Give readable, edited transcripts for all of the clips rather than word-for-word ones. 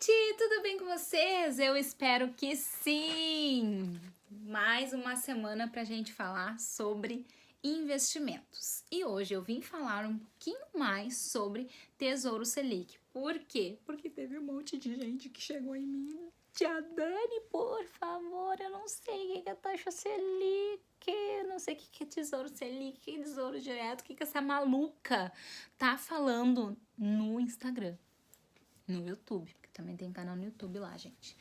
gente, tudo bem com vocês? Eu espero que sim! Mais uma semana para a gente falar sobre investimentos. E hoje eu vim falar um pouquinho mais sobre Tesouro Selic. Por quê? Porque teve um monte de gente que chegou em mim. Tia Dani, por favor, eu não sei o que é taxa Selic, não sei o que é Tesouro Selic, o que é Tesouro Direto, o que essa maluca tá falando no Instagram. No YouTube, porque também tem canal no YouTube lá, gente.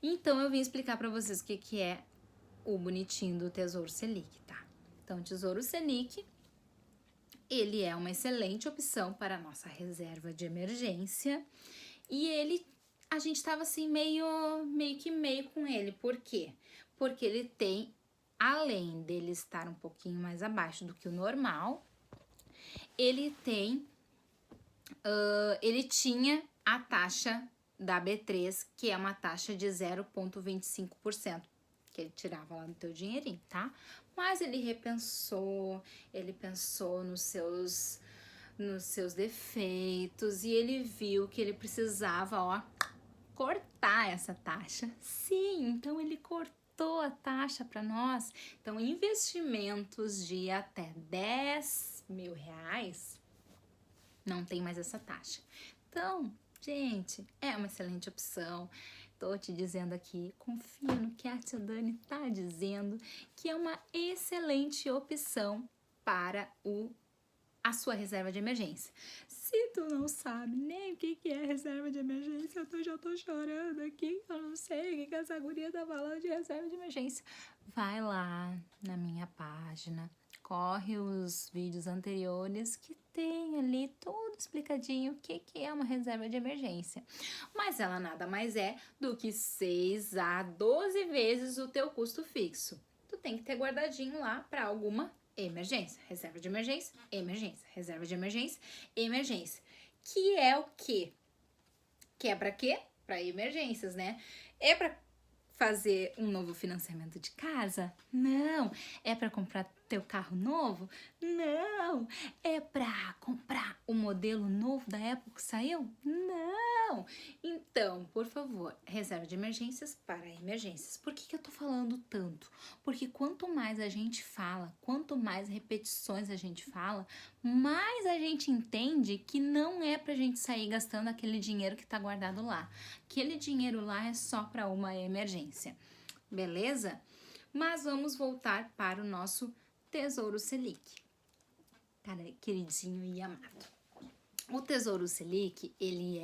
Então, eu vim explicar pra vocês o que é o bonitinho do Tesouro Selic, tá? Então, o Tesouro Selic, ele é uma excelente opção para a nossa reserva de emergência. E a gente tava assim, meio com ele. Por quê? Porque ele tem, além dele estar um pouquinho mais abaixo do que o normal, ele tinha a taxa da B3, que é uma taxa de 0,25%, que ele tirava lá no teu dinheirinho, tá? Mas ele repensou, ele pensou nos seus defeitos e ele viu que ele precisava, ó, cortar essa taxa. Sim, então ele cortou a taxa para nós. Então, investimentos de até 10 mil reais não tem mais essa taxa. Então, gente, é uma excelente opção. Tô te dizendo aqui, confia no que a tia Dani tá dizendo, que é uma excelente opção para a sua reserva de emergência. Se tu não sabe nem o que é reserva de emergência, eu já tô chorando aqui, eu não sei o que essa guria tá falando de reserva de emergência. Vai lá na minha página, corre os vídeos anteriores que tem ali tudo explicadinho o que é uma reserva de emergência. Mas ela nada mais é do que 6 a 12 vezes o teu custo fixo. Tu tem que ter guardadinho lá para alguma emergência. Reserva de emergência, emergência. Reserva de emergência, emergência. Que é o quê? Que é para quê? Para emergências, né? É para fazer um novo financiamento de casa? Não. É para comprar teu carro novo? Não. É para comprar o modelo novo da Apple que saiu? Não. Então, por favor, reserva de emergências para emergências. Por que eu tô falando tanto? Porque quanto mais a gente fala, quanto mais repetições a gente fala, mais a gente entende que não é pra gente sair gastando aquele dinheiro que tá guardado lá. Aquele dinheiro lá é só para uma emergência. Beleza? Mas vamos voltar para o nosso Tesouro Selic. Cara, queridinho e amado. O Tesouro Selic, ele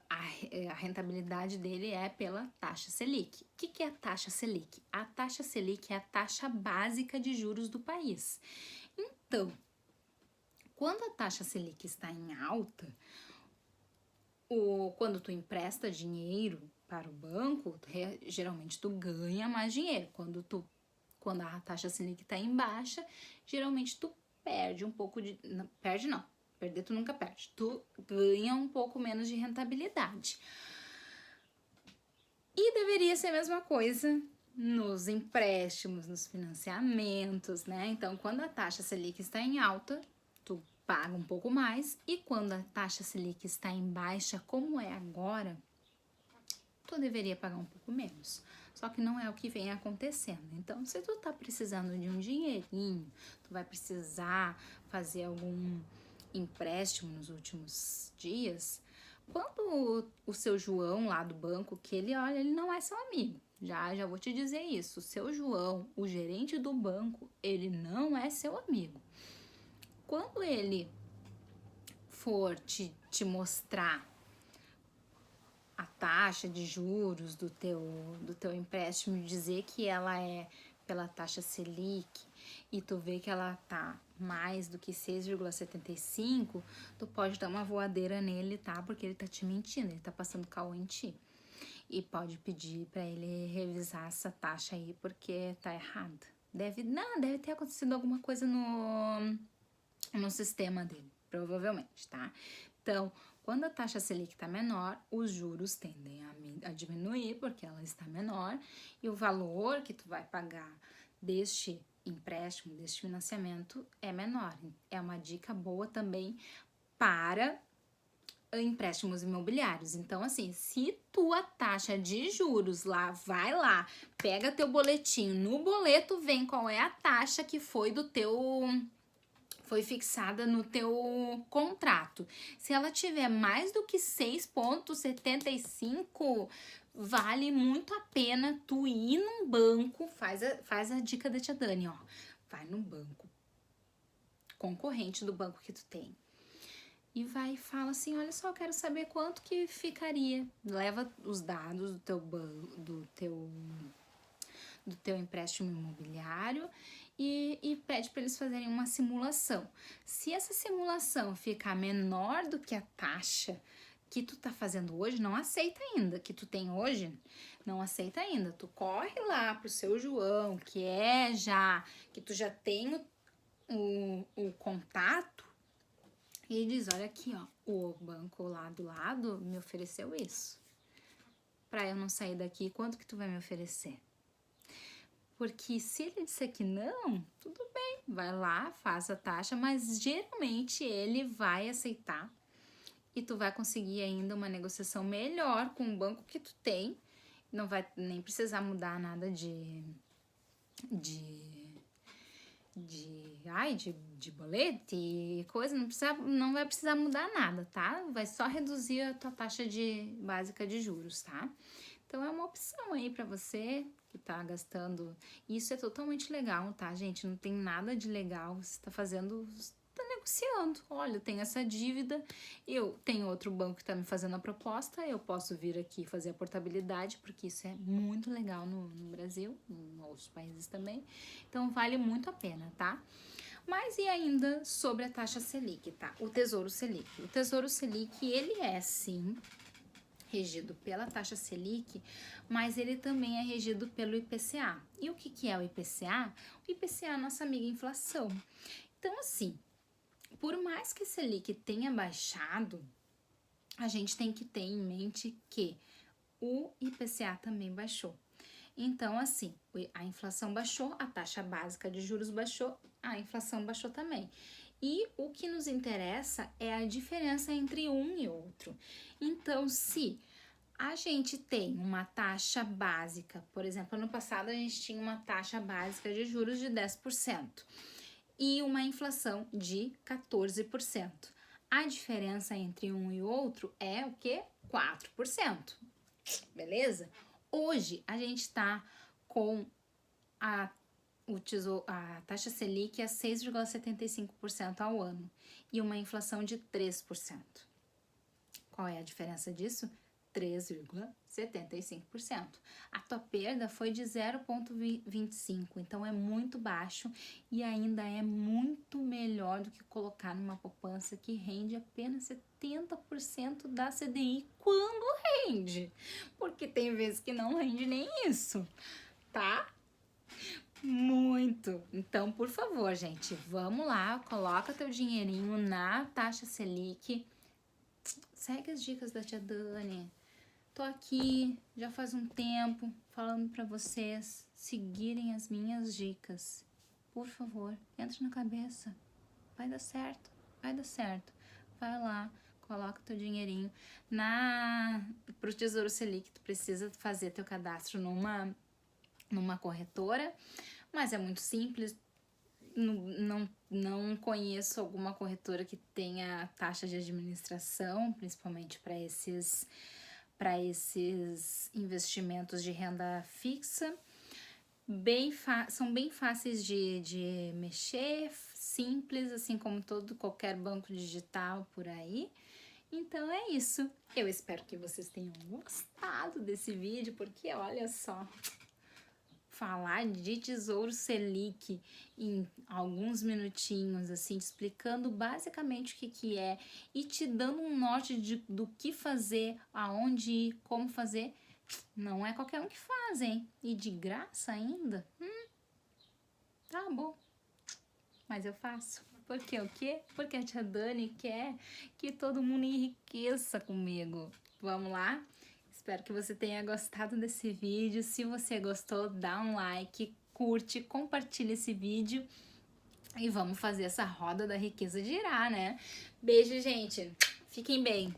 a rentabilidade dele é pela taxa Selic. O que é a taxa Selic? A taxa Selic é a taxa básica de juros do país. Então, quando a taxa Selic está em alta, quando tu empresta dinheiro para o banco, geralmente tu ganha mais dinheiro. Quando a taxa Selic está em baixa, geralmente tu perde um pouco de... Não, perde não, perder tu nunca perde. Tu ganha um pouco menos de rentabilidade. E deveria ser a mesma coisa nos empréstimos, nos financiamentos, né? Então, quando a taxa Selic está em alta, tu paga um pouco mais, e quando a taxa Selic está em baixa, como é agora, tu deveria pagar um pouco menos. Só que não é o que vem acontecendo. Então, se tu tá precisando de um dinheirinho, tu vai precisar fazer algum empréstimo nos últimos dias, quando o seu João lá do banco, que ele olha, ele não é seu amigo. Já vou te dizer isso. O seu João, o gerente do banco, ele não é seu amigo. Quando ele for te mostrar a taxa de juros do teu empréstimo e dizer que ela é pela taxa Selic e tu vê que ela tá mais do que 6,75, tu pode dar uma voadeira nele, tá? Porque ele tá te mentindo, ele tá passando caô em ti. E pode pedir pra ele revisar essa taxa aí, porque tá errado. Deve ter acontecido alguma coisa no sistema dele, provavelmente, tá? Então, quando a taxa Selic está menor, os juros tendem a diminuir, porque ela está menor, e o valor que tu vai pagar deste empréstimo, deste financiamento, é menor. É uma dica boa também para empréstimos imobiliários. Então, assim, se tua taxa de juros lá, vai lá, pega teu boletim, no boleto vem qual é a taxa que foi fixada no teu contrato. Se ela tiver mais do que 6,75, vale muito a pena tu ir num banco, faz a dica da tia Dani, ó. Vai num banco concorrente do banco que tu tem. E vai e fala assim, olha só, eu quero saber quanto que ficaria. Leva os dados do teu empréstimo imobiliário e pede para eles fazerem uma simulação. Se essa simulação ficar menor do que a taxa que tu tá fazendo hoje, não aceita ainda, que tu tem hoje, não aceita ainda. Tu corre lá pro seu João, que tu já tem o contato, e diz, olha aqui, ó, o banco lá do lado me ofereceu isso. Pra eu não sair daqui, quanto que tu vai me oferecer? Porque se ele disser que não, tudo bem, vai lá, faz a taxa, mas geralmente ele vai aceitar e tu vai conseguir ainda uma negociação melhor com o banco que tu tem. Não vai nem precisar mudar nada de boleto e coisa, não vai precisar mudar nada, tá? Vai só reduzir a tua taxa básica de juros, tá? Então é uma opção aí pra você que tá gastando. Isso é totalmente legal, tá, gente? Não tem nada de legal. Você tá negociando. Olha, eu tenho essa dívida, eu tenho outro banco que tá me fazendo a proposta, eu posso vir aqui fazer a portabilidade, porque isso é muito legal no Brasil, em outros países também. Então vale muito a pena, tá? Mas e ainda sobre a taxa Selic, tá? O Tesouro Selic. O Tesouro Selic, ele é sim regido pela taxa Selic, mas ele também é regido pelo IPCA. E o que é o IPCA? O IPCA é a nossa amiga inflação. Então, assim, por mais que a Selic tenha baixado, a gente tem que ter em mente que o IPCA também baixou. Então, assim, a inflação baixou, a taxa básica de juros baixou, a inflação baixou também. E o que nos interessa é a diferença entre um e outro. Então, se a gente tem uma taxa básica, por exemplo, ano passado a gente tinha uma taxa básica de juros de 10% e uma inflação de 14%. A diferença entre um e outro é o quê? 4%. Beleza? Hoje a gente está com a taxa Selic a 6,75% ao ano e uma inflação de 3%. Qual é a diferença disso? 3,75%. A tua perda foi de 0,25%, então é muito baixo e ainda é muito melhor do que colocar numa poupança que rende apenas 70% da CDI quando rende, porque tem vezes que não rende nem isso, tá? Muito. Então, por favor, gente, vamos lá, coloca teu dinheirinho na taxa Selic, segue as dicas da tia Dani. Tô aqui já faz um tempo falando para vocês seguirem as minhas dicas. Por favor, entra na cabeça. Vai dar certo, vai dar certo. Vai lá, coloca teu dinheirinho pro Tesouro Selic. Tu precisa fazer teu cadastro numa corretora, mas é muito simples. Não conheço alguma corretora que tenha taxa de administração, principalmente para esses investimentos de renda fixa. São bem fáceis de mexer, simples, assim como qualquer banco digital por aí. Então é isso. Eu espero que vocês tenham gostado desse vídeo, porque olha só, falar de Tesouro Selic em alguns minutinhos, assim, explicando basicamente o que é e te dando um norte do que fazer, aonde ir, como fazer, não é qualquer um que faz, hein? E de graça ainda? Tá bom. Mas eu faço. Porque o quê? Porque a tia Dani quer que todo mundo enriqueça comigo. Vamos lá? Espero que você tenha gostado desse vídeo. Se você gostou, dá um like, curte, compartilha esse vídeo e vamos fazer essa roda da riqueza girar, né? Beijo, gente. Fiquem bem.